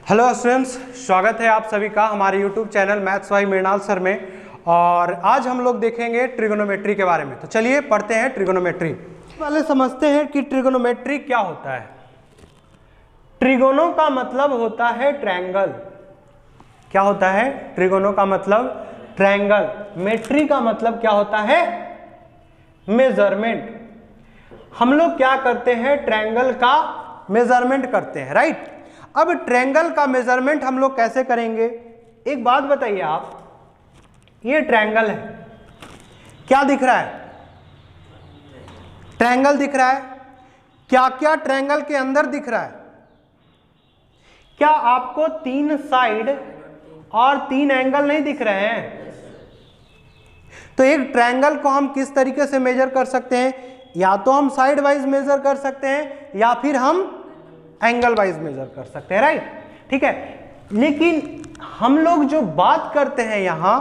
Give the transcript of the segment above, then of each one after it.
Hello students, स्वागत है आप सभी का हमारे YouTube channel maths by Mrinal sir में। और आज हम लोग देखेंगे ट्रिगोनोमेट्री के बारे में। तो चलिए पढ़ते हैं ट्रिगोनोमेट्री। पहले समझते हैं कि ट्रिगोनोमेट्री क्या होता है। ट्रिगोनो का मतलब होता है ट्रायंगल। क्या होता है? ट्रिगोनो का मतलब ट्रायंगल। मेट्री का मतलब क्या होता है? मेजरमेंट। हम लोग क्या करते हैं? ट्रायंगल का मेजरमेंट करते हैं, राइट। अब ट्रायंगल का मेजरमेंट हम लोग कैसे करेंगे? एक बात बताइए आप, ये ट्रायंगल है, क्या दिख रहा है? ट्रायंगल दिख रहा है। क्या क्या ट्रायंगल के अंदर दिख रहा है? क्या आपको 3 साइड और 3 एंगल नहीं दिख रहे हैं? तो एक ट्रायंगल को हम किस तरीके से मेजर कर सकते हैं? या तो हम साइड वाइज मेजर कर सकते हैं या फिर हम एंगल वाइज मेजर कर सकते हैं, राइट। ठीक है, लेकिन हम लोग जो बात करते हैं यहां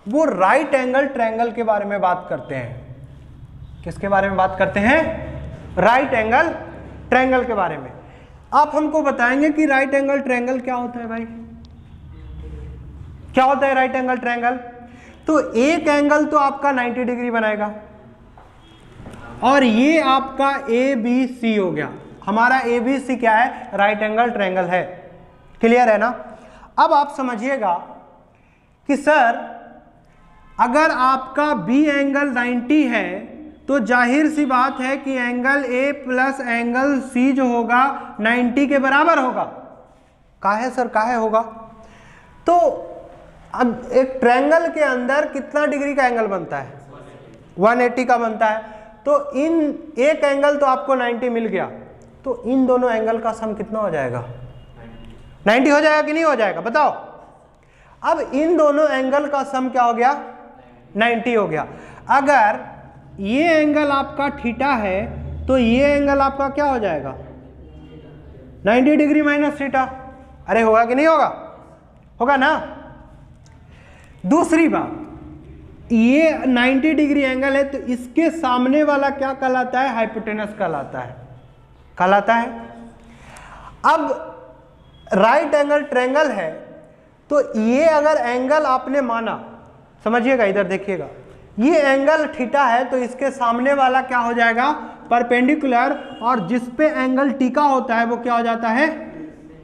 वो राइट एंगल ट्रायंगल के बारे में बात करते हैं। किसके बारे में बात करते हैं? राइट एंगल ट्रायंगल के बारे में। आप हमको बताएंगे कि राइट एंगल ट्रायंगल क्या होता है भाई? क्या होता है राइट एंगल ट्रायंगल? तो एक एंगल तो आपका 90 डिग्री बनाएगा और ये आपका ABC हो गया। हमारा ABC क्या है? राइट एंगल ट्रायंगल है। क्लियर है ना? अब आप समझिएगा कि सर अगर आपका B एंगल 90 है तो जाहिर सी बात है कि angle A plus angle C जो होगा 90 के बराबर होगा। काहे सर, काहे होगा? तो अब एक ट्रायंगल के अंदर कितना डिग्री का एंगल बनता है? 180 का बनता है। तो इन एक एंगल तो आपको 90 मिल गया, तो इन दोनों एंगल का सम कितना हो जाएगा? 90 हो जाएगा कि नहीं हो जाएगा? बताओ। अब इन दोनों एंगल का सम क्या हो गया? 90 हो गया। अगर ये एंगल आपका थीटा है तो ये एंगल आपका क्या हो जाएगा? 90 डिग्री माइनस थीटा। अरे होगा कि नहीं होगा? होगा ना। दूसरी बात, ये 90 डिग्री एंगल है तो इसके सामने वाला क्या कहलाता है? हाइपोटेनस कहलाता है। कहलाता है। अब राइट एंगल ट्रायंगल है तो ये अगर एंगल आपने माना, समझिएगा, इधर देखिएगा, ये एंगल थीटा है तो इसके सामने वाला क्या हो जाएगा? परपेंडिकुलर। और जिस पे एंगल टिका होता है वो क्या हो जाता है?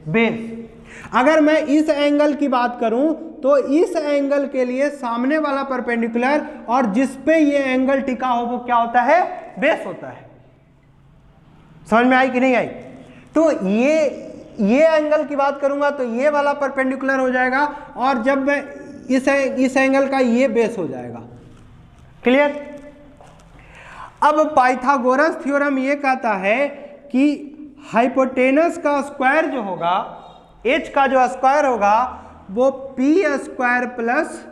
बेस। अगर मैं इस एंगल की बात करूं तो इस एंगल के लिए सामने वाला परपेंडिकुलर और जिस पे ये एंगल टिका हो वो क्या होता है? बेस होता है। समझ में आई कि नहीं आई? तो ये एंगल की बात करूंगा तो ये वाला परपेंडिकुलर हो जाएगा और जब मैं इस एंगल का ये बेस हो जाएगा। क्लियर? अब पाइथागोरस थ्योरम ये कहता है कि हाइपोटेनस का स्क्वायर जो होगा, h का जो स्क्वायर होगा वो p square plus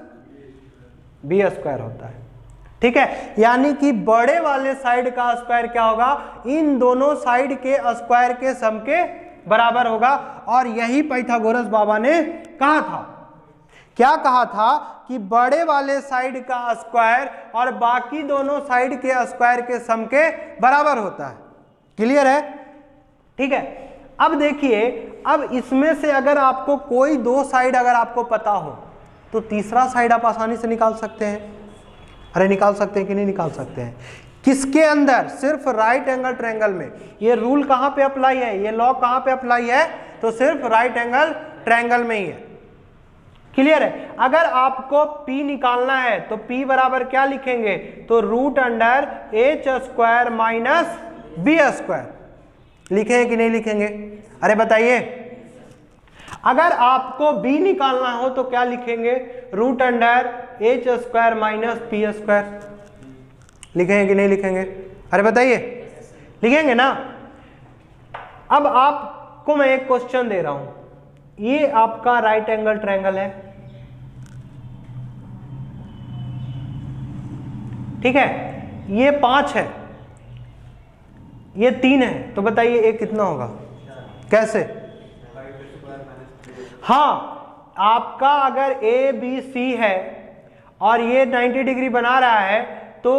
b square होता है। ठीक है, यानी कि बड़े वाले साइड का स्क्वायर क्या होगा? इन दोनों साइड के स्क्वायर के सम के बराबर होगा। और यही पाइथागोरस बाबा ने कहा था। क्या कहा था? कि बड़े वाले साइड का स्क्वायर और बाकी दोनों साइड के स्क्वायर के सम के बराबर होता है। क्लियर है? ठीक है। अब देखिए, अब इसमें से अगर आपको कोई 2 साइड अगर आपको पता हो तो तीसरा साइड आप आसानी से निकाल सकते हैं। अरे निकाल सकते हैं कि नहीं निकाल सकते हैं? किसके अंदर? सिर्फ राइट एंगल ट्रायंगल में। ये रूल कहां पे अप्लाई है? ये लॉ कहां पे अप्लाई है? तो सिर्फ राइट एंगल ट्रायंगल में ही है। क्लियर है? अगर आपको P निकालना है तो P बराबर क्या लिखेंगे? तो root under h square minus b square. लिखेंगे कि नहीं लिखेंगे? अरे बताइए। अगर आपको B निकालना हो तो क्या लिखेंगे? Root under h square minus p square. लिखेंगे कि नहीं लिखेंगे? अरे बताइए। लिखेंगे ना। अब आपको मैं एक क्वेश्चन दे रहा हूं। ये आपका राइट एंगल ट्रायंगल है, ठीक है। ये 5 है, ये 3 है, तो बताइए ये कितना होगा? कैसे? हाँ, आपका अगर ABC है और ये 90 डिग्री बना रहा है तो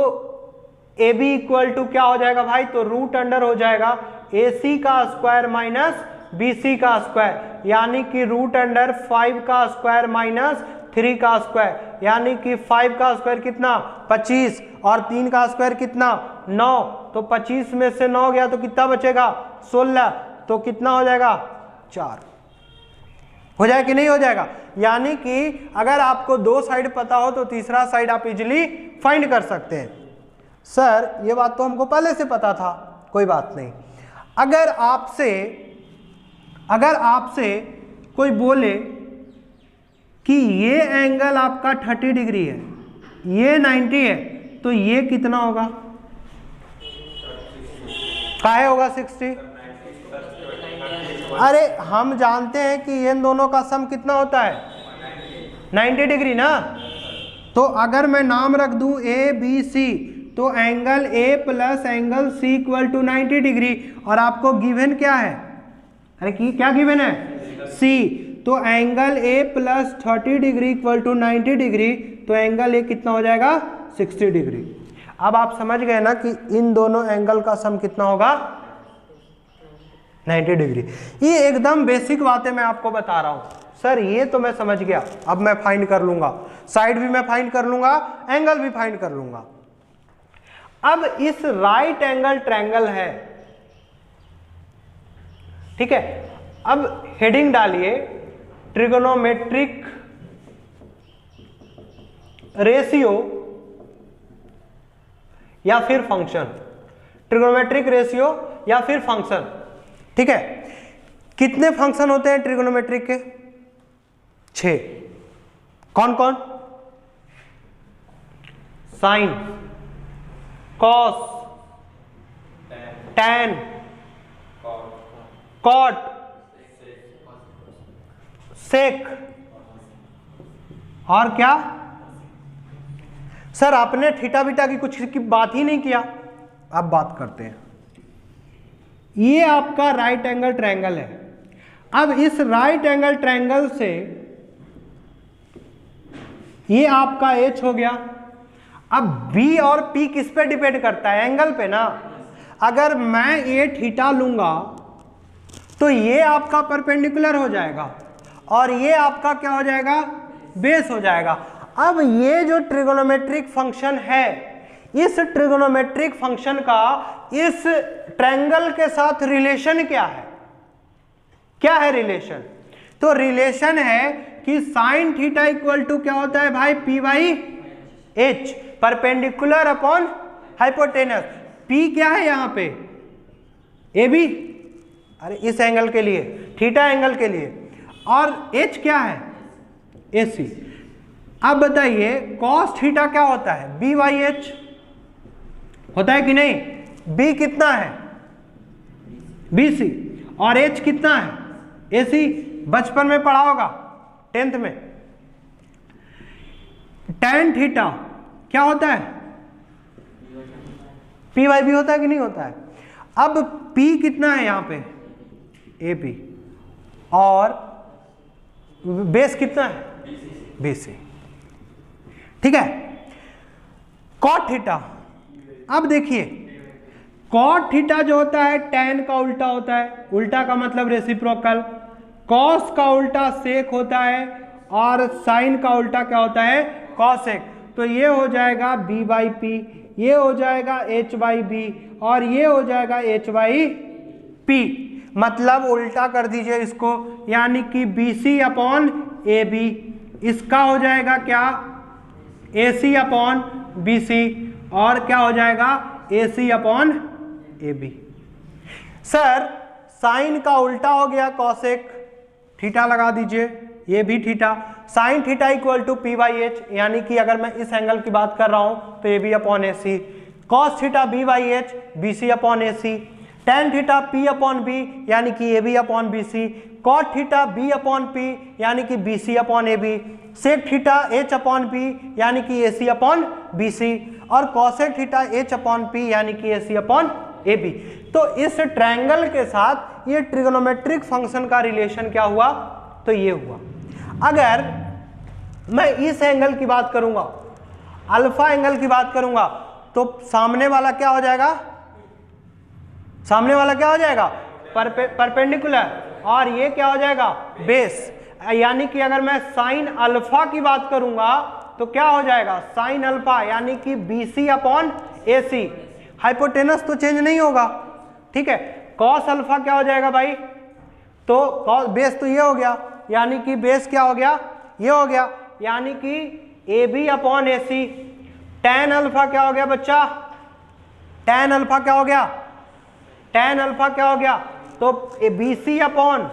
AB इक्वल टू क्या हो जाएगा भाई? तो रूट अंडर हो जाएगा AC का स्क्वायर माइनस BC का स्क्वायर, यानी कि रूट अंडर 5 का स्क्वायर माइनस 3 का स्क्वायर, यानी कि 5 का स्क्वायर कितना 25 और 3 का स्क्वायर कितना 9, तो 25 में से 9 गया तो कितना बचेगा 16, तो कितना हो जाएगा 4। हो जाए कि नहीं हो जाएगा? यानी कि अगर आपको 2 साइड पता हो तो तीसरा साइड आप इजीली फाइंड कर सकते हैं। सर ये बात तो हमको पहले से पता था, कोई बात नहीं। अगर आपसे कोई बोले कि ये एंगल आपका 30 डिग्री है, ये 90 है, तो ये कितना होगा? काहे होगा 60? अरे हम जानते हैं कि इन दोनों का सम कितना होता है 90 डिग्री ना। तो अगर मैं नाम रख दूं ABC, तो angle A plus angle C equal to 90 degree, और आपको गिवन क्या है? अरे क्या गिवन है? C। तो angle A plus 30 degree equal to 90 degree, तो एंगल A कितना हो जाएगा 60 डिग्री। अब आप समझ गए ना कि इन दोनों एंगल का सम कितना होगा 90 डिग्री। ये एकदम बेसिक बातें मैं आपको बता रहा हूं। सर ये तो मैं समझ गया, अब मैं फाइंड कर लूंगा, साइड भी मैं फाइंड कर लूंगा, एंगल भी फाइंड कर लूंगा। अब इस राइट एंगल ट्रायंगल है, ठीक है। अब हेडिंग डालिए ट्रिगोनोमेट्रिक रेशियो या फिर फंक्शन, ट्रिगोनोमेट्रिक रेशियो या फिर फंक्शन, ठीक है। कितने फंक्शन होते हैं ट्रिगोनोमेट्रिक के? 6। कौन कौन? साइन, कॉस, टैन, कॉट, सेक, और क्या? सर आपने थीटा बीटा की कुछ की बात ही नहीं किया। अब बात करते हैं। ये आपका राइट एंगल ट्रायंगल है। अब इस राइट एंगल ट्रायंगल से ये आपका H हो गया। अब B और P किस पे डिपेंड करता है? एंगल पे ना। अगर मैं ये थीटा लूंगा तो ये आपका परपेंडिकुलर हो जाएगा और ये आपका क्या हो जाएगा? बेस हो जाएगा। अब ये जो ट्रिगोनोमेट्रिक फंक्शन है, इस ट्रिगोनोमेट्रिक फंक्शन का इस ट्रायंगल के साथ रिलेशन क्या है? क्या है रिलेशन? तो रिलेशन है कि साइन थीटा इक्वल टू क्या होता है भाई? P by H, perpendicular upon hypotenuse. P क्या है यहाँ पे? AB, अरे इस एंगल के लिए, थीटा एंगल के लिए, और H क्या है? AC। अब बताइए cos थीटा क्या होता है? B बाई H होता है कि नहीं? B कितना है? BC, और H कितना है? AC। बचपन में पढ़ा होगा 10th में। tan थीटा क्या होता है? P बाई B होता है कि नहीं होता है? अब P कितना है यहाँ पे? AB, और बेस कितना है? BC, ठीक है। cot थीटा, अब देखिए cot थीटा जो होता है tan का उल्टा होता है, उल्टा का मतलब रेसिप्रोकल। cos का उल्टा sec होता है और sin का उल्टा क्या होता है? cosec। तो ये हो जाएगा B बाई P, ये हो जाएगा H बाई B, और ये हो जाएगा H बाई P। मतलब उल्टा कर दीजिए इसको, यानी कि BC अपॉन AB, इसका हो जाएगा क्या? AC अपॉन BC, और क्या हो जाएगा? AC upon AB। Sir sine का उल्टा हो गया कॉसेक, थीटा लगा दीजिए, ये भी theta. Sine theta equal to P by H, यानी कि अगर मैं इस एंगल की बात कर रहा हूं तो AB upon AC। Cos theta B by H, BC upon AC। Tan theta P upon B, यानी कि AB upon BC। Cot theta B upon P, यानी कि BC upon AB। Sec theta H upon P, यानी कि AC upon BC, और cosec theta H upon P, यानी कि AC upon AB। तो इस ट्रायंगल के साथ ये ट्रिगोनोमेट्रिक फंक्शन का रिलेशन क्या हुआ? तो ये हुआ। अगर मैं इस एंगल की बात करूंगा, अल्फा एंगल की बात करूंगा, तो सामने वाला क्या हो जाएगा? सामने वाला क्या हो जाएगा? परपेंडिकुलर, और ये क्या हो जाएगा बेस। यानी कि अगर मैं साइन अल्फा की बात करूंगा तो क्या हो जाएगा साइन अल्फा, यानी कि BC अपॉन AC। हाइपोटेनस तो चेंज नहीं होगा, ठीक है। कॉस अल्फा क्या हो जाएगा भाई, तो कॉस बेस तो ये हो गया, यानी कि बेस क्या हो गया ये हो गया, यानी कि AB upon AC। tan alpha क्या हो गया बच्चा, tan अल्फा क्या हो गया, tan अल्फा क्या हो गया, तो BC अपॉन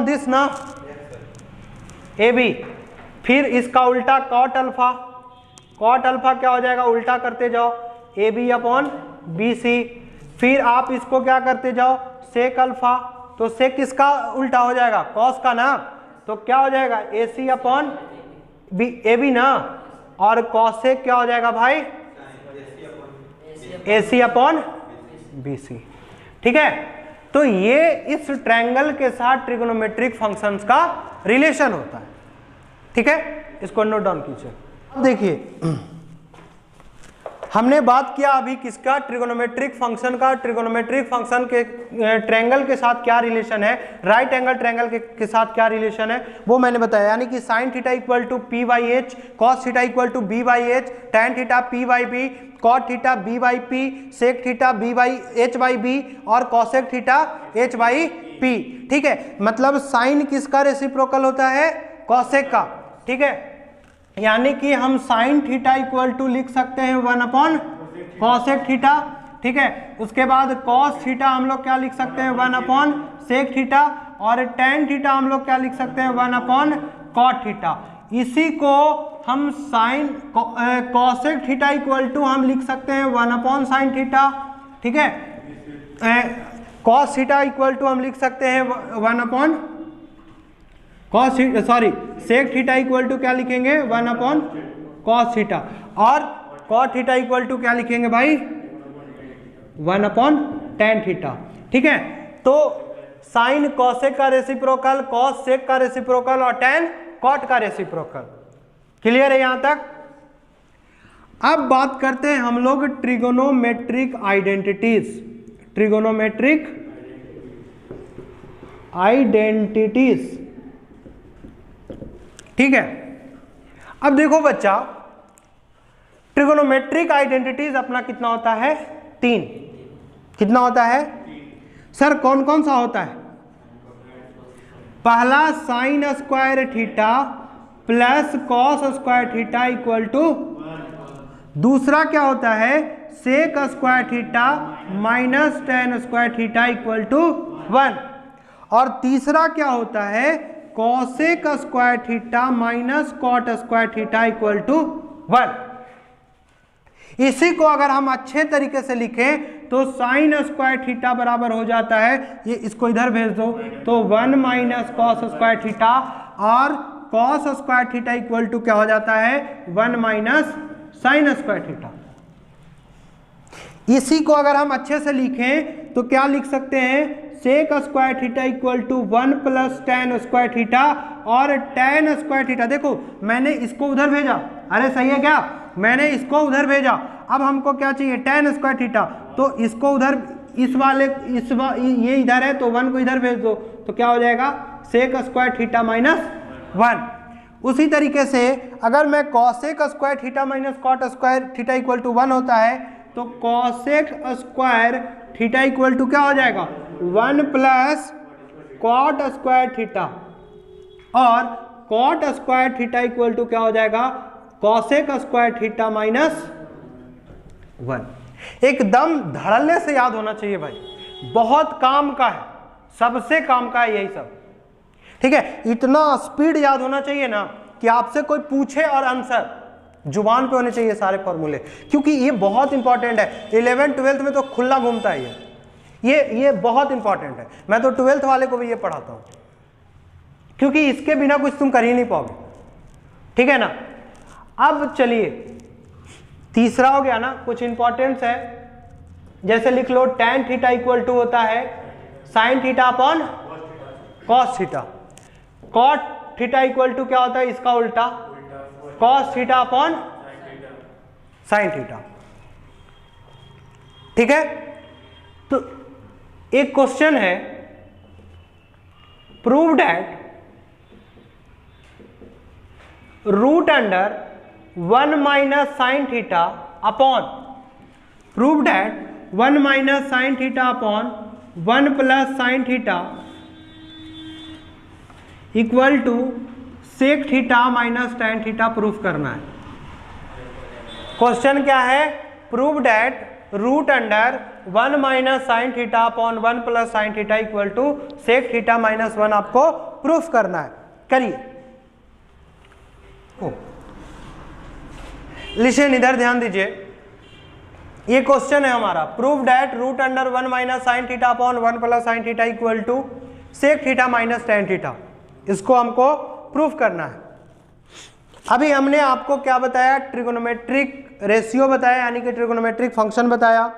दिस ना AB। फिर इसका उल्टा कॉट अल्फा, कॉट अल्फा क्या हो जाएगा, उल्टा करते जाओ AB अपॉन BC। फिर आप इसको क्या करते जाओ सेक अल्फा, तो सेक किसका उल्टा हो जाएगा कॉस का ना, तो क्या हो जाएगा AC अपॉन AB ना, और कॉसेक क्या हो जाएगा भाई AC अपॉन BC, ठीक है। तो ये इस ट्रायंगल के साथ ट्रिगोनोमेट्रिक फंक्शंस का रिलेशन होता है, ठीक है। इसको नोट डाउन कीजिए। देखिए हमने बात किया अभी किसका, ट्रिगोनोमेट्रिक फंक्शन का। ट्रिगोनोमेट्रिक फंक्शन के ट्रायंगल के साथ क्या रिलेशन है, राइट एंगल ट्रायंगल के साथ क्या रिलेशन है वो मैंने बताया। यानी कि sine theta equal to P/H, cos theta equal to B/H, tan theta P/B, cot theta B/P, sec theta H/B और कॉसेक थीटा H/P, ठीक है। मतलब साइन किसका रेसिप्रोकल होता है, कॉसेक का, ठीक है। यानी कि हम साइन थीटा इक्वल टू लिख सकते हैं 1 अपॉन कॉसेक थीटा, ठीक है। उसके बाद कॉस थीटा हम लोग क्या लिख सकते हैं 1 अपॉन सेक थीटा, और टैन थीटा हम लोग क्या लिख सकते हैं 1 अपॉन कॉट थीटा। इसी को हम sine cosec theta equal to हम लिख सकते हैं 1 अपॉन साइन थीटा, ठीक है। कॉस थीटा इक्वल टू हम लिख सकते हैं 1 upon cos sorry sec theta equal to क्या लिखेंगे 1 अपॉन कॉस थीटा, और कॉट थीटा इक्वल टू क्या लिखेंगे भाई 1 अपॉन टैन थीटा, ठीक है। तो साइन कॉसेक का रेसिप्रोकल, कॉस सेक का रेसिप्रोकल और टैन कॉट का रेसिप्रोकल। क्लियर है यहां तक। अब बात करते हैं हम लोग ट्रिगोनोमेट्रिक आइडेंटिटीज, ट्रिगोनोमेट्रिक आइडेंटिटीज, ठीक है। अब देखो बच्चा ट्रिगोनोमेट्रिक आइडेंटिटीज अपना कितना होता है 3। कितना होता है सर, कौन कौन सा होता है, पहला sine square theta plus cos square theta equal to, दूसरा क्या होता है sec square theta minus tan square theta equal to 1, और तीसरा क्या होता है cosec square theta minus cot square theta equal to 1। इसी को अगर हम अच्छे तरीके से लिखें तो साइन स्क्वायर थीटा बराबर हो जाता है, ये इसको इधर भेज दो, तो 1 माइनस कॉस स्क्वायर थीटा, और cos square theta equal to क्या हो जाता है 1 माइनस साइन स्क्वायर थीटा। इसी को अगर हम अच्छे से लिखें तो क्या लिख सकते हैं sec square theta equal to 1 plus tan square theta, और टैन स्क्वायर थीटा, देखो मैंने इसको उधर भेजा, अरे सही है क्या, मैंने इसको उधर भेजा। अब हमको क्या चाहिए टैन स्क्वायर थीटा, तो इसको उधर ये इधर है तो 1 को इधर भेज दो, तो क्या हो जाएगा सेक स्क्वायर थीटा माइनस 1। उसी तरीके से अगर मैं cosec square theta minus cot square theta equal to 1 होता है, तो cosec square theta equal to क्या हो जाएगा 1 प्लस कॉट स्क्वायर थीटा, और cot square theta equal to क्या हो जाएगा कॉसेक स्क्वायर थीटा माइनस 1। एकदम धड़ल्ले से याद होना चाहिए भाई, बहुत काम का है, सबसे काम का है यही सब, ठीक है। इतना स्पीड याद होना चाहिए ना कि आपसे कोई पूछे और आंसर जुबान पे होने चाहिए सारे फॉर्मूले, क्योंकि ये बहुत इंपॉर्टेंट है। 11th 12th में तो खुला घूमता है ये बहुत इंपॉर्टेंट है। मैं तो 12th वाले को भी ये पढ़ाता हूँ, क्योंकि इसके बिना कुछ तुम कर ही नहीं पाओगे, ठीक है ना। अब चलिए तीसरा हो गया ना, कुछ इंपॉर्टेंस है, जैसे लिख लो tan थीटा इक्वल टू होता है sine theta upon cos theta, cot theta equal to क्या होता है इसका उल्टा cos theta upon sine theta, ठीक है। तो एक क्वेश्चन है, prove that root under 1 minus sine theta upon, prove that 1 minus sine theta upon 1 plus sine theta equal to sec theta minus tan theta proof करना है। Question क्या है, prove that root under 1 minus sine theta upon 1 plus sine theta equal to sec theta minus 1 आपको proof करना है। करिए, listen इधर ध्यान दीजिए, ये क्वेश्चन है हमारा, prove that root under 1 minus sine theta upon 1 plus sine theta equal to sec theta minus tan theta, इसको हमको प्रूफ करना है। अभी हमने आपको क्या बताया, ट्रिगोनोमेट्रिक रेशियो बताया, यानी कि ट्रिगोनोमेट्रिक फंक्शन बताया।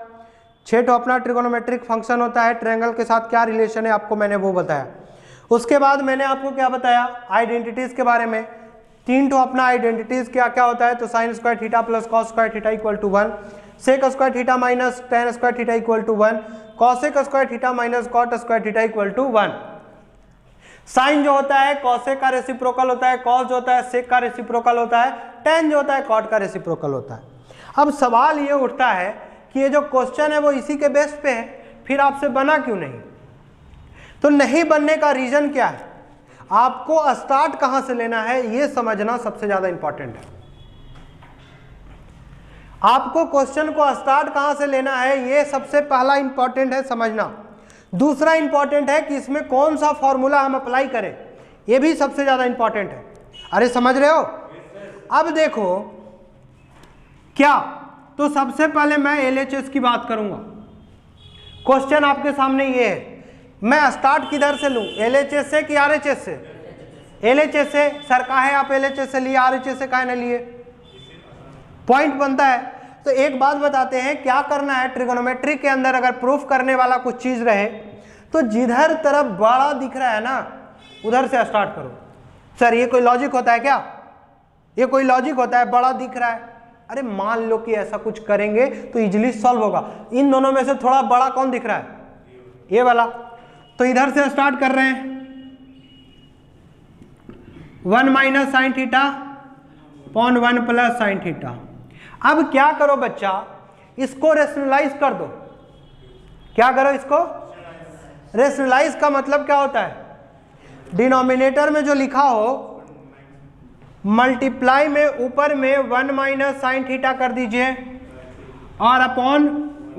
6 तो अपना ट्रिगोनोमेट्रिक फंक्शन होता है, ट्रायंगल के साथ क्या रिलेशन है आपको मैंने वो बताया। उसके बाद मैंने आपको क्या बताया, आइडेंटिटीज के बारे में। 3 तो अपना आइडेंटिटीज क्या क्या होता है, तो sine square theta plus cos square theta equal to 1, sec square theta minus tan square theta equal to 1, cosec square theta minus cot square theta equal to 1। Sine जो होता है कॉसेक का रेसिप्रोकल होता है, कॉस जो होता है सेक का रेसिप्रोकल होता है, टेन जो होता है कॉट का रेसिप्रोकल होता है। अब सवाल ये उठता है कि ये जो क्वेश्चन है वो इसी के बेस पे है, फिर आपसे बना क्यों नहीं? तो नहीं बनने का रीजन क्या है, आपको स्टार्ट कहां से लेना है ये समझना सबसे ज्यादा इंपॉर्टेंट है। आपको क्वेश्चन को स्टार्ट कहां से लेना है ये सबसे पहला इंपॉर्टेंट है समझना। दूसरा इंपॉर्टेंट है कि इसमें कौन सा फॉर्मूला हम अप्लाई करें, ये भी सबसे ज्यादा इंपॉर्टेंट है। अरे समझ रहे हो? अब देखो क्या, तो सबसे पहले मैं एलएचएस की बात करूंगा। क्वेश्चन आपके सामने ये है, मैं स्टार्ट किधर से लूं, एलएचएस से कि आरएचएस से? एलएचएस से। सर का है आप एलएचएस से लिए, आरएचएस से काहे न लिए? पॉइंट बनता है। तो एक बात बताते हैं, क्या करना है, ट्रिगोनोमेट्री के अंदर अगर प्रूफ करने वाला कुछ चीज रहे तो जिधर तरफ बड़ा दिख रहा है ना उधर से स्टार्ट करो। सर ये कोई लॉजिक होता है क्या? ये कोई लॉजिक होता है, बड़ा दिख रहा है? अरे मान लो कि ऐसा कुछ करेंगे तो इजिली सॉल्व होगा। इन दोनों में से थोड़ा बड़ा कौन दिख रहा है? ये वाला। तो इधर से स्टार्ट कर रहे हैं, 1 minus sine theta upon 1 plus sine theta. अब क्या करो बच्चा, इसको रेशनलाइज कर दो। क्या करो इसको? रेशनलाइज का मतलब क्या होता है, डिनोमिनेटर में जो लिखा हो मल्टीप्लाई में ऊपर में 1 माइनस साइन थीटा कर दीजिए और अपॉन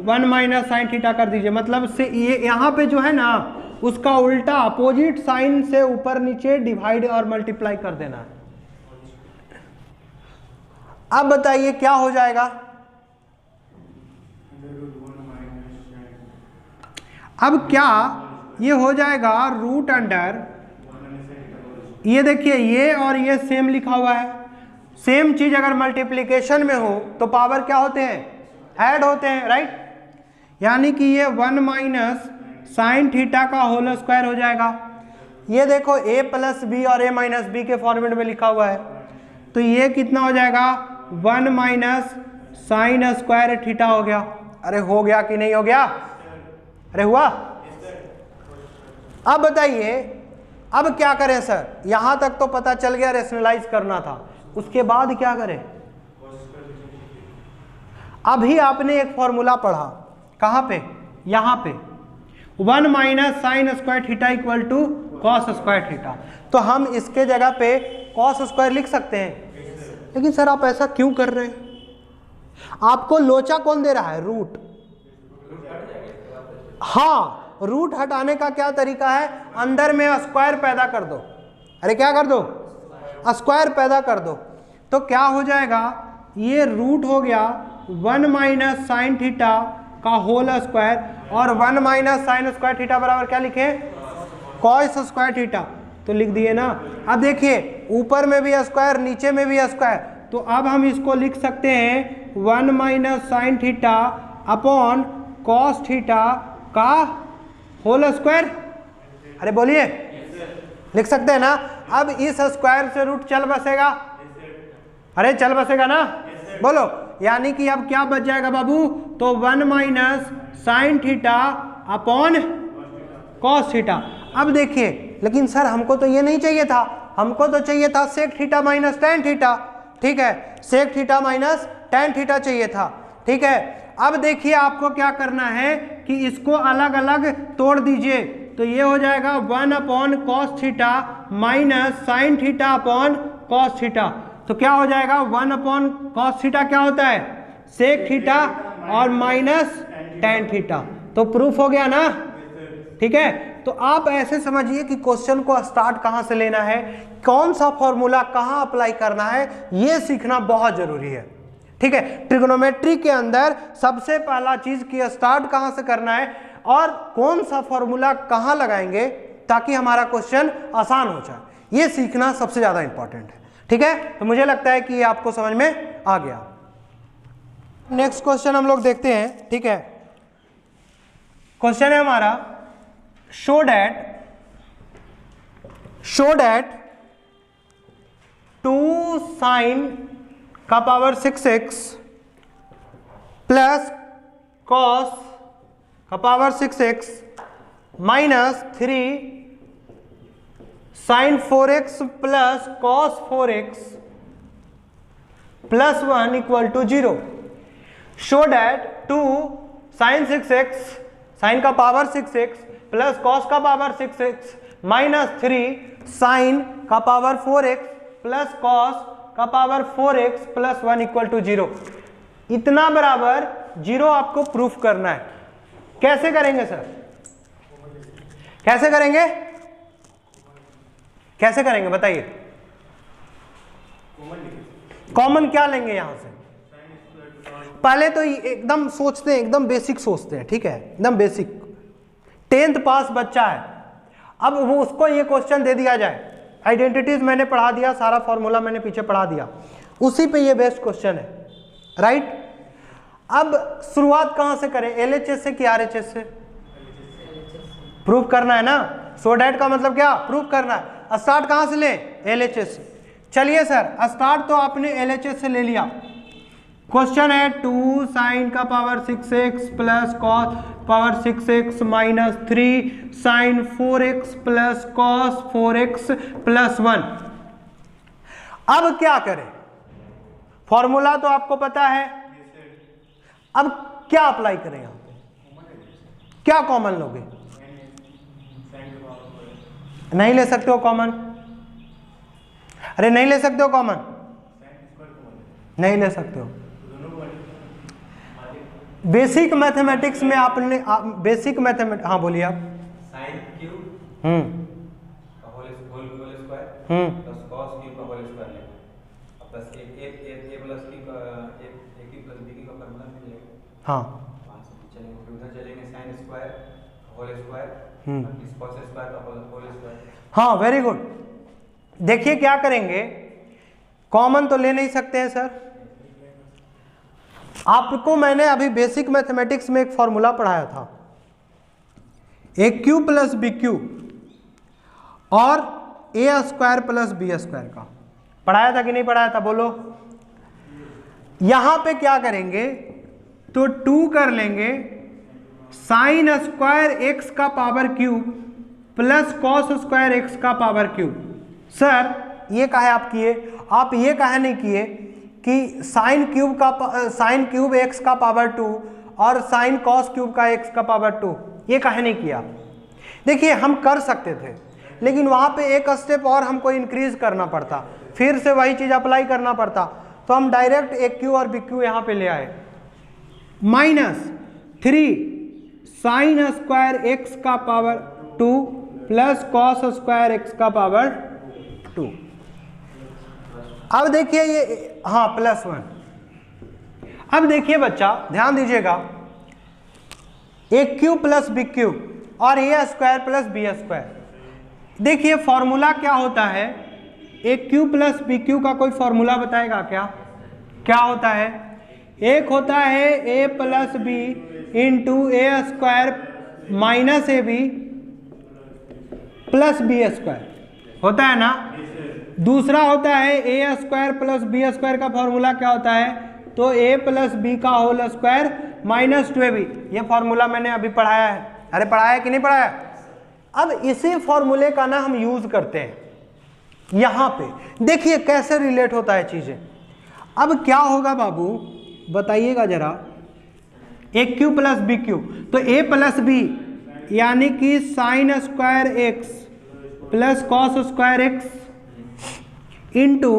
1 माइनस साइन थीटा कर दीजिए। मतलब से ये यहाँ पे जो है ना उसका उल्टा अपोजिट साइन से ऊपर नीचे डिवाइड और मल्टीप्लाई कर देना है। अब बताइए क्या हो जाएगा? अब क्या ये हो जाएगा रूट अंडर, ये देखिए ये और ये सेम लिखा हुआ है। सेम चीज अगर मल्टीप्लिकेशन में हो तो पावर क्या होते हैं, ऐड होते हैं, राइट। यानी कि ये 1 माइनस साइन थीटा का होल स्क्वायर हो जाएगा। ये देखो a प्लस बी और a माइनस बी के फॉर्मेट में लिखा हुआ है, तो ये कितना हो जाएगा 1 माइनस साइन स्क्वायर थीटा हो गया। अरे हो गया कि नहीं हो गया? अरे हुआ। अब बताइए अब क्या करें सर, यहां तक तो पता चल गया रेशनलाइज करना था, उसके बाद क्या करें? अभी आपने एक फॉर्मूला पढ़ा, कहां पे? यहां पे 1 minus sine square theta equal to cos square theta. तो हम इसके जगह पे कॉस स्क्वायर लिख सकते हैं। लेकिन सर आप ऐसा क्यों कर रहे हैं? आपको लोचा कौन दे रहा है? रूट। हाँ, रूट हटाने का क्या तरीका है, अंदर में स्क्वायर पैदा कर दो। अरे क्या कर दो? स्क्वायर पैदा कर दो। तो क्या हो जाएगा, ये रूट हो गया 1 माइनस साइन थीटा का होल स्क्वायर और 1 माइनस साइन स्क्वायर थीटा बराबर क्या लिखे? Cos square theta. तो लिख दिए ना। अब देखिए ऊपर में भी स्क्वायर नीचे में भी स्क्वायर, तो अब हम इसको लिख सकते हैं 1 minus sine theta upon cos theta का होल स्क्वायर। अरे बोलिए, लिख सकते हैं ना। अब इस स्क्वायर से रूट चल बसेगा, अरे चल बसेगा ना, बोलो। यानी कि अब क्या बच जाएगा बाबू, तो 1 minus sine theta upon cos theta. अब देखिए, लेकिन सर हमको तो ये नहीं चाहिए था, हमको तो चाहिए था sec theta minus tan theta. ठीक है, sec theta minus tan theta चाहिए था। ठीक है, अब देखिए आपको क्या करना है कि इसको अलग अलग तोड़ दीजिए, तो ये हो जाएगा 1 upon cos theta minus sine theta upon cos theta. तो क्या हो जाएगा 1 अपॉन कॉस थीटा क्या होता है, सेक थीटा और माइनस टेन थीटा। तो प्रूफ हो गया ना। ठीक है, तो आप ऐसे समझिए कि क्वेश्चन को स्टार्ट कहां से लेना है, कौन सा फॉर्मूला कहां अप्लाई करना है, यह सीखना बहुत जरूरी है। ठीक है, ट्रिग्नोमेट्री के अंदर सबसे पहला चीज कि स्टार्ट कहां से करना है और कौन सा फॉर्मूला कहां लगाएंगे ताकि हमारा क्वेश्चन आसान हो जाए, यह सीखना सबसे ज्यादा इंपॉर्टेंट है। ठीक है, तो मुझे लगता है कि ये आपको समझ में आ गया। नेक्स्ट क्वेश्चन हम लोग देखते हैं। ठीक है, क्वेश्चन है हमारा शो डैट 2 साइन का पावर 6x प्लस कॉस का power 6x minus 3 sine 4x plus cos 4x plus 1 equal to 0। Show that 2 sine 6x, sine का पावर 6x प्लस कॉस का पावर 6x माइनस 3 साइन का power 4x plus cos का power 4x plus 1 equal to 0। इतना बराबर 0 आपको proof करना है। कैसे करेंगे सर, कैसे करेंगे, कैसे करेंगे बताइए। कॉमन क्या लेंगे यहां से, पहले तो एकदम सोचते हैं, एकदम बेसिक सोचते हैं। ठीक है, एकदम बेसिक, 10th पास बच्चा है, अब वो उसको ये क्वेश्चन दे दिया जाए, आइडेंटिटीज मैंने पढ़ा दिया, सारा फॉर्मूला मैंने पीछे पढ़ा दिया, उसी पे ये बेस्ट क्वेश्चन है। राइट, अब शुरुआत कहां से करें, एलएचएस से कि आरएचएस से? प्रूफ करना है ना, सो डैट का मतलब क्या, प्रूफ करना है। स्टार्ट कहां से लें, एलएचएस से। चलिए सर, स्टार्ट तो आपने एलएचएस से ले लिया। क्वेश्चन है 2 साइन का power 6x plus cos power 6x minus 3 sine 4x plus cos 4x plus 1। अब क्या करें, फॉर्मूला तो आपको पता है, अब क्या अप्लाई करें यहां पे, क्या कॉमन लोगे? नहीं ले सकते हो कॉमन, अरे नहीं ले सकते हो कॉमन, नहीं ले सकते हो। बेसिक मैथमेटिक्स में आपने बेसिक मैथमेटिक्स, हाँ बोलिए आप। साइन क्यूब का whole square plus cos cube का होल स्क्वायर लेंगे प्लस a प्लस b का a की प्लस b की का फॉर्मूला मिल जाएगा। हाँ, चलेंगे उधर चलेंगे, sine square whole square plus cos square का होल स्क्वायर। हाँ वेरी गुड। देखिए क्या करेंगे, कॉमन तो ले नहीं सकते हैं सर। आपको मैंने अभी बेसिक मैथमेटिक्स में एक फॉर्मूला पढ़ाया था, ए क्यू प्लस बी क्यू और ए स्क्वायर प्लस बी स्क्वायर का पढ़ाया था कि नहीं पढ़ाया था, बोलो। यहां पे क्या करेंगे, तो 2 कर लेंगे साइन स्क्वायर एक्स का power cube plus cos square x का पावर क्यूब। सर ये काहे आप किए, आप ये काहे नहीं किए कि साइन क्यूब एक्स का पावर 2 और साइन कॉस क्यूब का एक्स का पावर 2, ये काहे नहीं किया? देखिए हम कर सकते थे, लेकिन वहां पे एक स्टेप और हमको इंक्रीज करना पड़ता, फिर से वही चीज अप्लाई करना पड़ता, तो हम डायरेक्ट ए क्यू और बी क्यू यहां पे ले आए। माइनस 3 साइन स्क्वायर एक्स का power 2 plus cos square x का पावर 2। अब देखिए ये, हाँ प्लस 1। अब देखिए बच्चा ध्यान दीजिएगा, ए क्यू प्लस बी क्यू और ए स्क्वायर प्लस बी स्क्वायर। देखिए फॉर्मूला क्या होता है, ए क्यू प्लस बी क्यू का कोई फॉर्मूला बताएगा क्या? क्या होता है, एक होता है A plus B into A square minus A B plus B square, होता है ना। दूसरा होता है A square plus B square का फॉर्मूला क्या होता है, तो ए प्लस बी का होल स्क्वायर माइनस 2ab। ये फॉर्मूला मैंने अभी पढ़ाया है, अरे पढ़ाया कि नहीं पढ़ाया? अब इसी फॉर्मूले का ना हम यूज करते हैं यहां पे। देखिए कैसे रिलेट होता है चीजें। अब क्या होगा बाबू बताइएगा जरा, ए क्यू प्लस बी क्यू, तो ए प्लस बी यानी कि sign square X plus cos square x into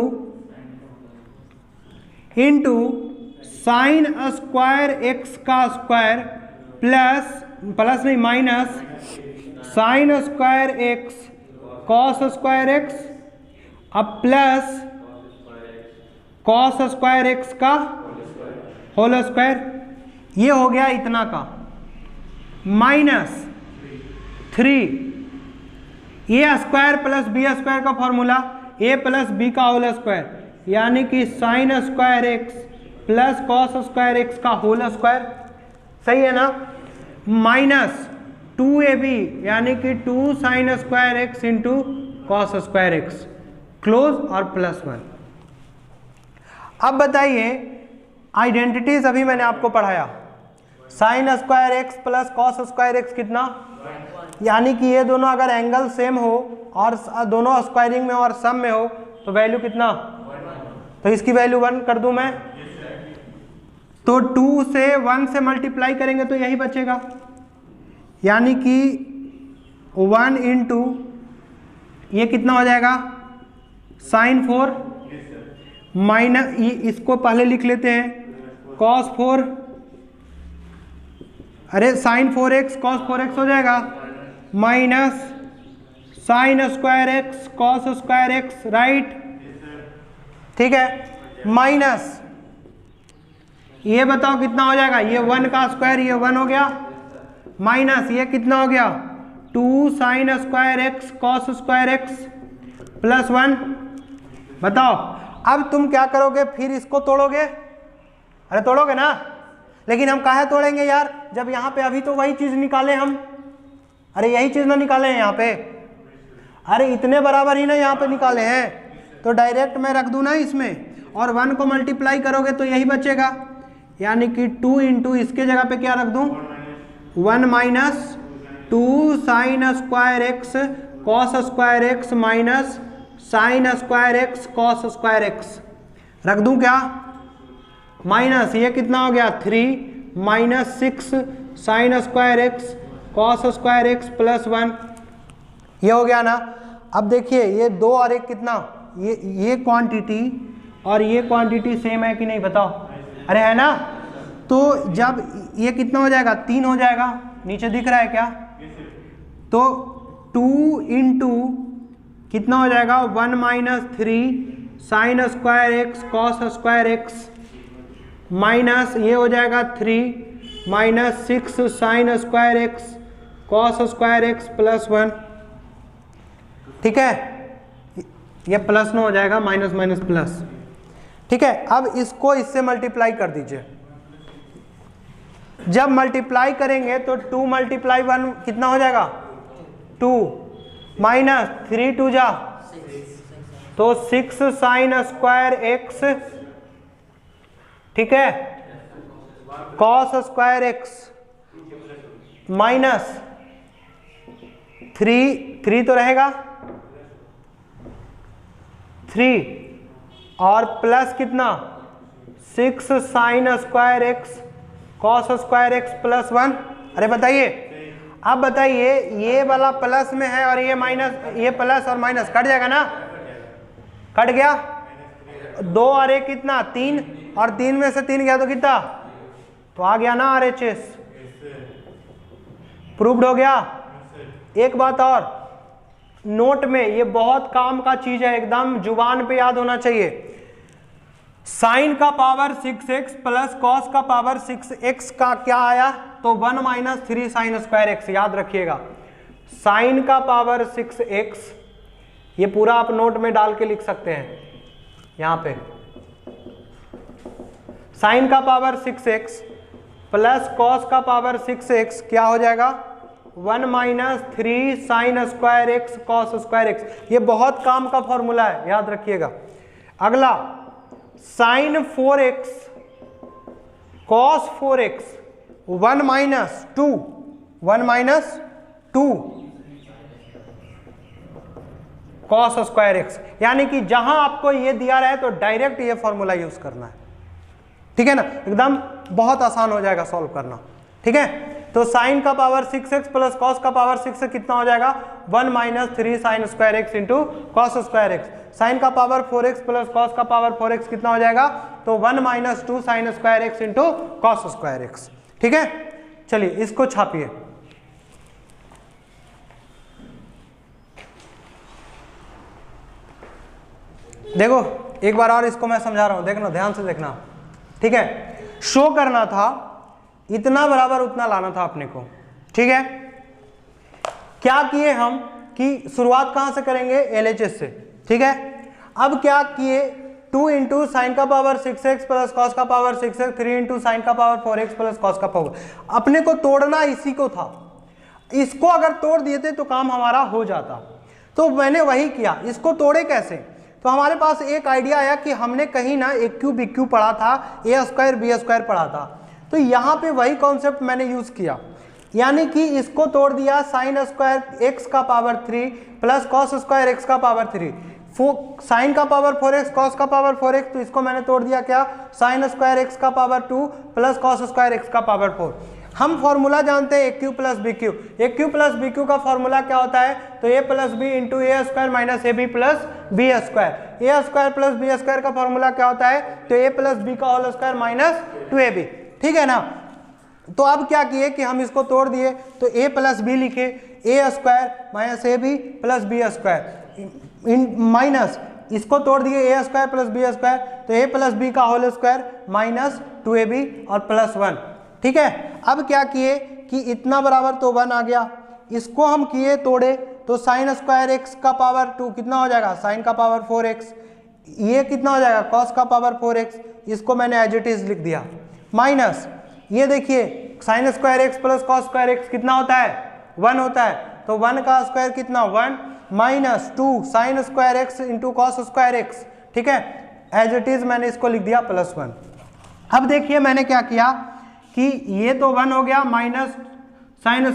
sine square x का स्क्वायर प्लस नहीं minus sine square x cos square x अब प्लस कॉस स्क्वायर एक्स का whole square, ये हो गया इतना का, माइनस 3 ए स्क्वायर प्लस बी स्क्वायर का फॉर्मूला ए प्लस बी का होल स्क्वायर यानी कि sign square X plus cos square x का होल स्क्वायर, सही है ना, माइनस 2ab यानी कि 2 sine square x into cos square x, close और प्लस 1। अब बताइए आइडेंटिटीज अभी मैंने आपको पढ़ाया, sign square X plus cos square x कितना, यानी कि ये दोनों अगर एंगल सेम हो और दोनों स्क्वायरिंग में और सम में हो तो वैल्यू कितना, तो इसकी वैल्यू 1 कर दूं मैं, तो 2 से 1 से मल्टीप्लाई करेंगे तो यही बचेगा, यानी कि 1 इंटू ये कितना हो जाएगा साइन 4 माइनस, इसको पहले लिख लेते हैं कॉस 4, अरे साइन 4x कॉस 4x हो जाएगा, minus sine square x cos square x, right, ठीक है, माइनस ये बताओ कितना हो जाएगा, ये 1 का स्क्वायर, ये 1 हो गया, माइनस ये कितना हो गया 2 sine square x cos square X plus 1। बताओ अब तुम क्या करोगे, फिर इसको तोड़ोगे, अरे तोड़ोगे ना, लेकिन हम काहे तोड़ेंगे यार, जब यहाँ पे अभी तो वही चीज निकाले हम, अरे यही चीज ना निकाले हैं यहाँ पे, अरे इतने बराबर ही ना यहाँ पे निकाले हैं, तो डायरेक्ट मैं रख दूं ना इसमें, और 1 को मल्टीप्लाई करोगे तो यही बचेगा, यानी कि 2 इंटू इसके जगह पे क्या रख दूं 1 minus 2 sine square x cos square X minus sine square x cos square x, रख दूं क्या, माइनस ये कितना हो गया 3 minus 6 sine square x cos square X plus 1, ये हो गया ना। अब देखिए ये 2 और 1 कितना, ये क्वांटिटी और ये क्वांटिटी सेम है कि नहीं बताओ, अरे है ना, तो जब ये कितना हो जाएगा 3 हो जाएगा, नीचे दिख रहा है क्या, तो 2 इंटू कितना हो जाएगा 1 minus 3 sine square x cos square X minus ये हो जाएगा 3 minus 6 sine square x cos square X plus 1, ठीक है, ये प्लस में हो जाएगा, माइनस माइनस प्लस, ठीक है। अब इसको इससे मल्टीप्लाई कर दीजिए, जब मल्टीप्लाई करेंगे तो 2 मल्टीप्लाई 1 कितना हो जाएगा 2 माइनस 3 2 जा तो 6 साइन स्क्वायर एक्स, ठीक है, कॉस स्क्वायर एक्स माइनस 3 तो रहेगा 3 और प्लस कितना 6 sine square x cos square X plus 1। अरे बताइए, अब बताइए ये वाला प्लस में है और ये माइनस, ये प्लस और माइनस कट जाएगा ना, कट गया, 2 और 1 कितना 3 और 3 में से 3 गया तो कितना, तो आ गया ना RHS, प्रूव्ड हो गया। एक बात और, नोट में ये बहुत काम का चीज है, एकदम जुबान पे याद होना चाहिए, साइन का पावर 6x प्लस कॉस का पावर 6x का क्या आया, तो 1 माइनस 3 साइन स्क्वायर एक्स, याद रखिएगा, साइन का पावर 6x, ये पूरा आप नोट में डाल के लिख सकते हैं, यहां पे साइन का पावर 6x प्लस कॉस का पावर 6x क्या हो जाएगा 1 minus 3 sine square x cos square x, ये बहुत काम का फॉर्मूला है, याद रखिएगा। अगला sine 4x cos 4x 1 minus 2 cos square x, यानी कि जहां आपको ये दिया रहा है तो डायरेक्ट ये फॉर्मूला यूज करना है, ठीक है ना, एकदम बहुत आसान हो जाएगा सॉल्व करना, ठीक है। तो साइन का पावर 6x प्लस कॉस का पावर 6 से कितना हो जाएगा 1 minus 3 sine square x into cos square x. Sine का पावर 4x प्लस कॉस का पावर 4x कितना हो जाएगा, तो 1 minus 2 sine square x into cos square x, ठीक है। चलिए इसको छापिए, देखो एक बार और इसको मैं समझा रहा हूं, देखना ध्यान से देखना, ठीक है। शो करना था इतना बराबर उतना लाना था अपने को, ठीक है। क्या किए हम कि शुरुआत कहां से करेंगे, LHS से, ठीक है। अब क्या किए 2 इंटू साइन का पावर 6x प्लस कॉस का पावर 6x 3 इंटू साइन का पावर 4x प्लस कॉस का पावर, अपने को तोड़ना इसी को था, इसको अगर तोड़ दिए थे तो काम हमारा हो जाता, तो मैंने वही किया। इसको तोड़े कैसे, तो हमारे पास एक आइडिया आया कि हमने कहीं ना एक क्यूब बी क्यूब पढ़ा था, ए स्क्वायर बी स्क्वायर पढ़ा था, तो यहाँ पे वही कॉन्सेप्ट मैंने यूज किया, यानी कि इसको तोड़ दिया साइन स्क्वायर एक्स का power 3 plus cos square x का पावर 3, साइन का पावर 4x कॉस का पावर 4x, तो इसको मैंने तोड़ दिया क्या, साइन स्क्वायर एक्स का power 2 plus cos square x का पावर 4। हम फॉर्मूला जानते हैं ए क्यू प्लस बी क्यू, ए क्यू प्लस बी क्यू का फॉर्मूला क्या होता है, तो A plus B into A square minus A B plus B square. A square plus B square का फॉर्मूला क्या होता है, तो ए प्लस बी का होल स्क्वायर माइनस 2ab, ठीक है ना। तो अब क्या किए कि हम इसको तोड़ दिए, तो a प्लस बी लिखे, A square minus A B plus B square minus इसको तोड़ दिए A square plus B square, तो ए प्लस बी का होल स्क्वायर माइनस 2ab और प्लस 1, ठीक है। अब क्या किए कि इतना बराबर तो 1 आ गया, इसको हम किए तोड़े, तो साइन स्क्वायर एक्स का पावर 2 कितना हो जाएगा, साइन का पावर 4x, ये कितना हो जाएगा कॉस का पावर 4x, इसको मैंने एज इट इज लिख दिया, माइनस ये देखिए sign square X plus cos square x कितना होता है 1 होता है, तो 1 का स्क्वायर कितना 1 minus 2 sine square x into cos square x, ठीक है, एज इट इज मैंने इसको लिख दिया प्लस 1। अब देखिए मैंने क्या किया कि ये तो 1 हो गया माइनस साइन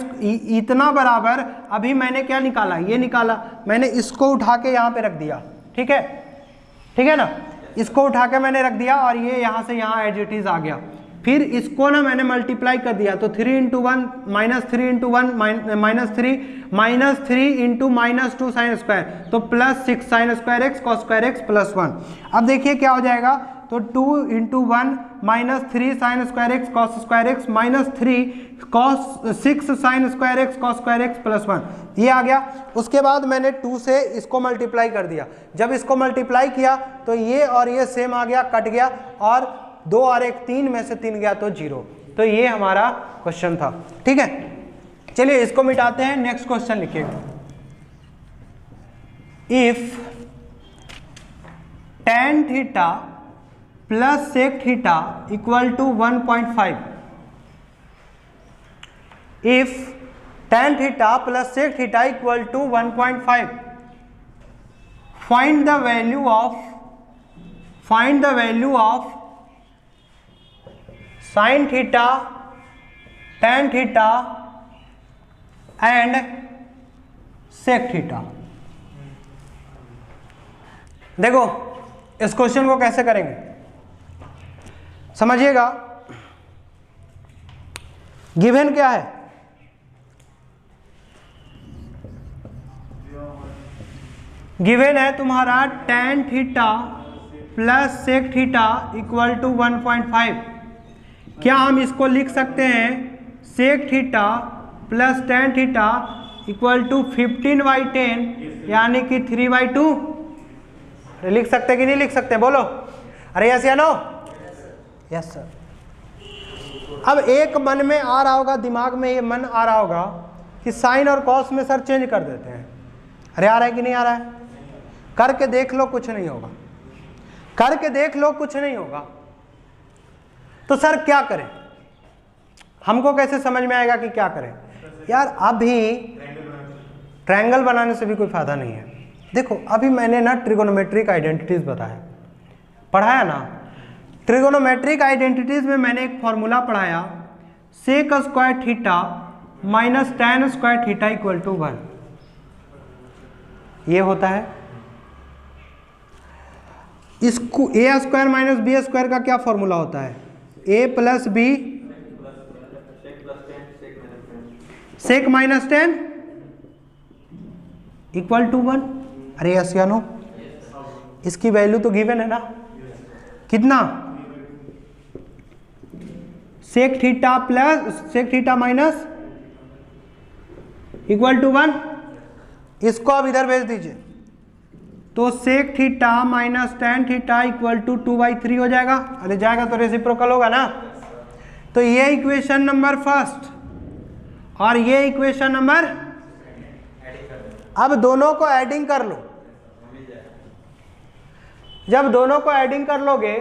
इतना बराबर, अभी मैंने क्या निकाला, ये निकाला, मैंने इसको उठा के यहाँ पे रख दिया, ठीक है ना, इसको उठा के मैंने रख दिया और ये यहाँ से यहाँ एज इट इज आ गया। फिर इसको ना मैंने मल्टीप्लाई कर दिया, तो 3 into 1 minus 3 into 1 minus 3 into minus 2 sine square, तो plus 6 sine square x cos square X plus 1। अब देखिए क्या हो जाएगा, तो 2 into 1 minus 3 sine square x cos square X minus 3 cos 6 sine square x cos square X plus 1, ये आ गया। उसके बाद मैंने 2 से इसको मल्टीप्लाई कर दिया, जब इसको मल्टीप्लाई किया तो ये और ये सेम आ गया, कट गया, और 2 और 1 3 में से 3 गया तो 0। तो ये हमारा क्वेश्चन था, ठीक है। चलिए इसको मिटाते हैं, नेक्स्ट क्वेश्चन लिखिएगा। If tan theta plus sec theta equal to 1.5, if tan theta plus sec theta equal to 1.5, find the value of sine theta tan theta and sec theta. देखो इस क्वेश्चन को कैसे करेंगे समझिएगा। गिवन क्या है, given है तुम्हारा tan theta plus sec theta equal to 1.5। क्या हम इसको लिख सकते हैं sec theta plus tan theta equal to 15/10 यानी कि 3/2? लिख सकते कि नहीं लिख सकते, बोलो अरे यस या नो, यस सर। अब एक मन में आ रहा होगा, दिमाग में ये मन आ रहा होगा कि साइन और कॉस में सर चेंज कर देते हैं। अरे आ रहा है कि नहीं आ रहा है, करके देख लो कुछ नहीं होगा, करके देख लो कुछ नहीं होगा। तो सर क्या करें, हमको कैसे समझ में आएगा कि क्या करें यार। अभी ट्रायंगल बनाने से भी कोई फायदा नहीं है। देखो अभी मैंने ना ट्रिगोनोमेट्रिक आइडेंटिटीज पढ़ाया ना। ट्रिगोनोमेट्रिक आइडेंटिटीज में मैंने एक फॉर्मूला पढ़ाया, sec square theta minus tan square theta equal to 1, ये होता है। इसको A square minus B square का क्या फॉर्मूला होता है? A plus B sec minus 10 equal to 1। अरे यस या नो? इसकी वैल्यू तो गिवन है ना, कितना? Sec theta plus sec theta minus equal to 1। इसको आप इधर भेज दीजिए तो sec theta minus tan theta equal to 2/3 हो जाएगा। अरे जाएगा तो रेसिप्रोकल होगा ना। तो ये इक्वेशन नंबर फर्स्ट और ये इक्वेशन नंबर, अब दोनों को एडिंग कर लो। जब दोनों को एडिंग कर लोगे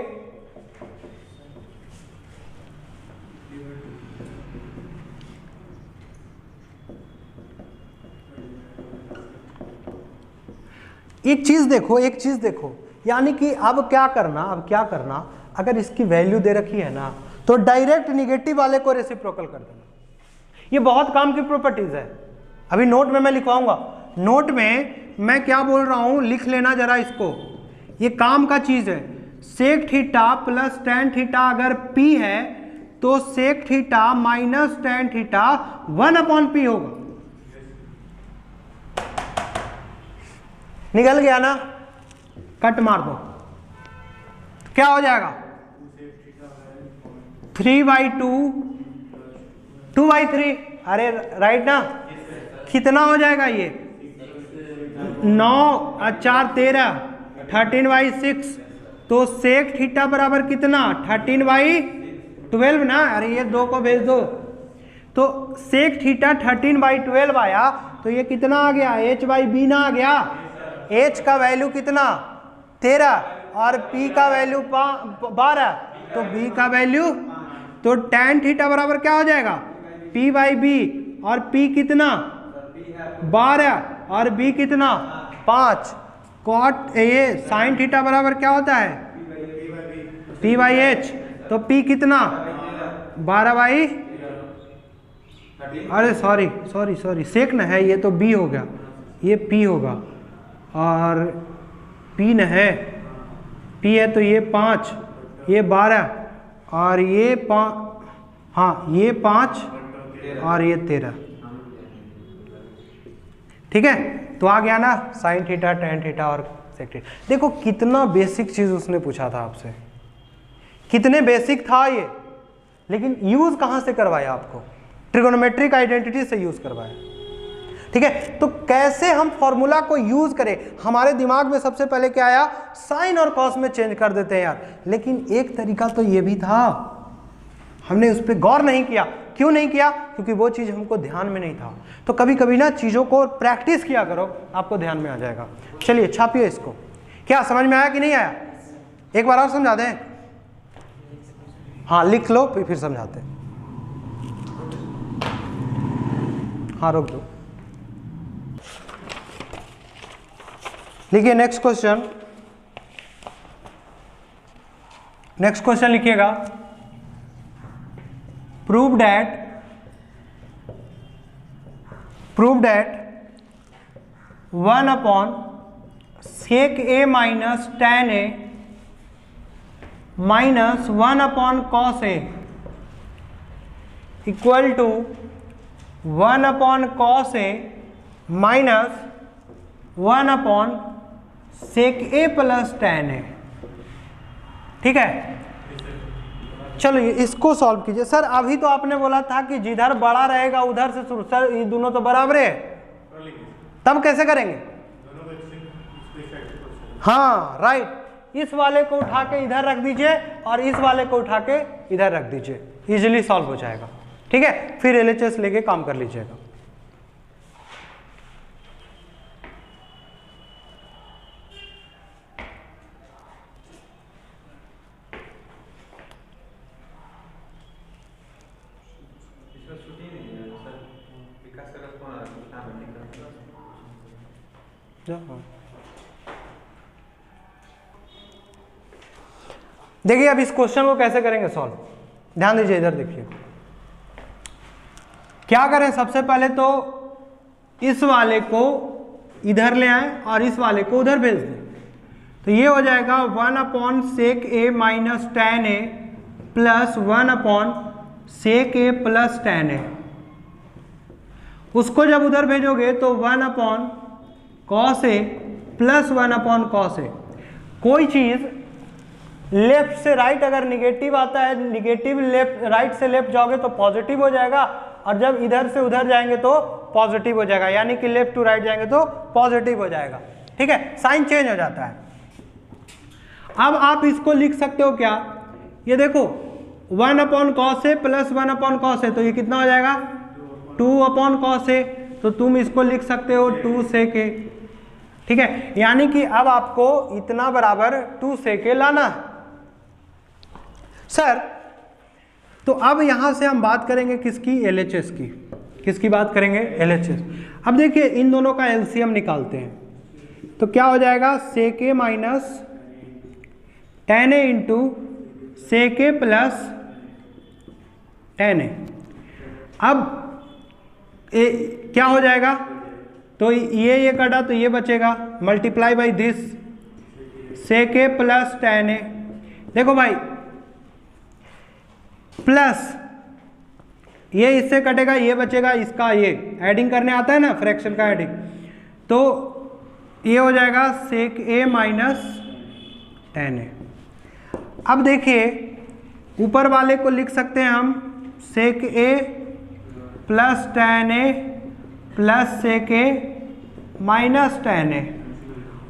एक चीज देखो, यानी कि अब क्या करना, अगर इसकी वैल्यू दे रखी है ना तो डायरेक्ट निगेटिव वाले को रेसिप्रोकल कर देना। ये बहुत काम की प्रॉपर्टीज है, अभी नोट में मैं लिखवाऊंगा। नोट में मैं क्या बोल रहा हूं लिख लेना जरा इसको, ये काम का चीज है। Sec theta plus tan theta अगर P है तो sec theta minus tan theta 1/P होगा। निकल गया ना? कट मार दो, क्या हो जाएगा? 3/2 2/3। अरे राइट ना? कितना हो जाएगा ये? 9 और 4 13 13/6। तो सेक थीटा बराबर कितना? 13/12 ना। अरे ये 2 को भेज दो। तो सेक थीटा 13/12 आया तो ये कितना आ गया? h/b ना आ गया। h का वैल्यू कितना? 13 और p का वैल्यू 12, तो b का वैल्यू, तो tan थीटा बराबर क्या हो जाएगा? p/b। और p कितना? 12 और b कितना? 5। कॉट ये साइन थीटा बराबर क्या होता है? p/h। तो p कितना? 12/, अरे सॉरी सेक न है, ये तो b हो गया, ये p होगा और p न है, p है तो ये 5, ये 12 और ये 5, हाँ ये 5 और ये 13। ठीक है, तो आ गया ना साइन थीटा टेन थीटा और सेक थीटा। देखो कितना बेसिक चीज उसने पूछा था आपसे, कितने बेसिक था ये, लेकिन यूज कहां से करवाया आपको? ट्रिगोनोमेट्रिक आइडेंटिटी से यूज करवाया। ठीक है, तो कैसे हम फॉर्मूला को यूज करें? हमारे दिमाग में सबसे पहले क्या आया? साइन और कॉस में चेंज कर देते हैं यार। लेकिन एक तरीका तो ये भी था, हमने उस पर गौर नहीं किया। क्यों नहीं किया? क्योंकि वो चीज हमको ध्यान में नहीं था। तो कभी कभी ना चीजों को प्रैक्टिस किया करो, आपको ध्यान में आ जाएगा। चलिए छापिए इसको। क्या समझ में आया कि नहीं आया? एक बार और समझा दें? हाँ लिख लो फिर समझाते हैं। हाँ रोक दो, लिखिए नेक्स्ट क्वेश्चन। नेक्स्ट क्वेश्चन लिखिएगा, prove that 1/sec a minus tan a minus 1/cos a equal to 1/cos a minus 1/sec a plus tan a। ठीक है, चलो इसको सॉल्व कीजिए। सर अभी तो आपने बोला था कि जिधर बड़ा रहेगा उधर से शुरू। सर ये दोनों तो बराबर है, तब कैसे करेंगे? हाँ राइट, इस वाले को उठा के इधर रख दीजिए और इस वाले को उठा के इधर रख दीजिए, इजीली सॉल्व हो जाएगा। ठीक है, फिर LHS लेके काम कर लीजिएगा। देखिए अब इस क्वेश्चन को कैसे करेंगे सॉल्व, ध्यान दीजिए, इधर देखिए क्या करें। सबसे पहले तो इस वाले को इधर ले आए और इस वाले को उधर भेज दें। तो ये हो जाएगा 1/sec a minus tan a plus 1/sec a plus tan a। उसको जब उधर भेजोगे तो 1/cos a plus 1/cos a। कोई चीज लेफ्ट से राइट अगर निगेटिव आता है, निगेटिव लेफ्ट राइट से लेफ्ट जाओगे तो पॉजिटिव हो जाएगा, और जब इधर से उधर जाएंगे तो पॉजिटिव हो जाएगा, यानी कि लेफ्ट टू राइट जाएंगे तो पॉजिटिव हो जाएगा। ठीक है, साइन चेंज हो जाता है। अब आप इसको लिख सकते हो क्या, ये देखो 1/cos a plus 1/cos a, तो ये कितना हो जाएगा 2/cos a, तो तुम इसको लिख सकते हो 2 sec a। ठीक है, यानी कि अब आपको इतना बराबर 2 sec a लाना है सर। तो अब यहां से हम बात करेंगे किसकी, LHS की। किसकी बात करेंगे, LHS। अब देखिए इन दोनों का LCM निकालते हैं, तो क्या हो जाएगा sec a minus tan a into sec a plus tan a। अब क्या हो जाएगा, तो ये कटा तो ये बचेगा, multiply by this sec a plus tan a। देखो भाई प्लस ये इससे कटेगा, ये बचेगा, इसका ये एडिंग करने आता है ना, फ्रैक्शन का एडिंग, तो ये हो जाएगा sec a minus tan a। अब देखिए ऊपर वाले को लिख सकते हैं हम sec a plus tan a plus sec a minus tan a,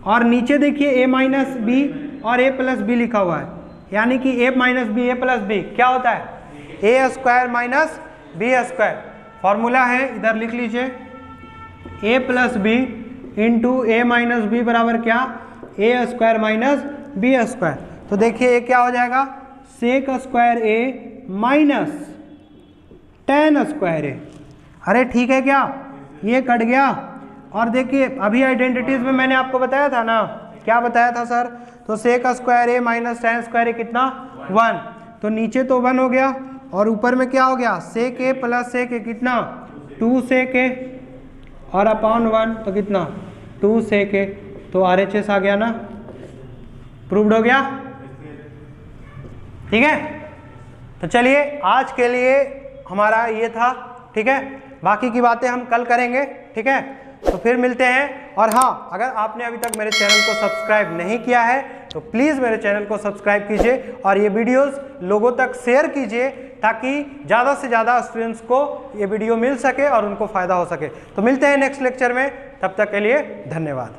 और नीचे देखिए a माइनस बी और a प्लस बी लिखा हुआ है, यानी कि a minus B a plus B क्या होता है a square minus B square. Formula है इधर लिख लीजिए, a plus B into a minus B बराबर क्या, a square minus B square. तो देखिए ये क्या हो जाएगा sec square a minus tan square a। अरे ठीक है क्या, ये कट गया। और देखिए अभी आइडेंटिटीज में मैंने आपको बताया था ना, क्या बताया था सर, तो sec square a minus tan square a कितना 1, तो नीचे तो 1 हो गया, और ऊपर में क्या हो गया sec a plus sec a कितना 2 sec a, और अपॉन 1 तो कितना 2 sec a, तो RHS आ गया ना, प्रूव्ड हो गया। ठीक है, तो चलिए आज के लिए हमारा ये था। ठीक है, बाकी की बातें हम कल करेंगे। ठीक है, तो फिर मिलते हैं। और हाँ, अगर आपने अभी तक मेरे चैनल को सब्सक्राइब नहीं किया है तो प्लीज़ मेरे चैनल को सब्सक्राइब कीजिए और ये वीडियोस लोगों तक शेयर कीजिए, ताकि ज़्यादा से ज़्यादा स्टूडेंट्स को ये वीडियो मिल सके और उनको फ़ायदा हो सके। तो मिलते हैं नेक्स्ट लेक्चर में, तब तक के लिए धन्यवाद।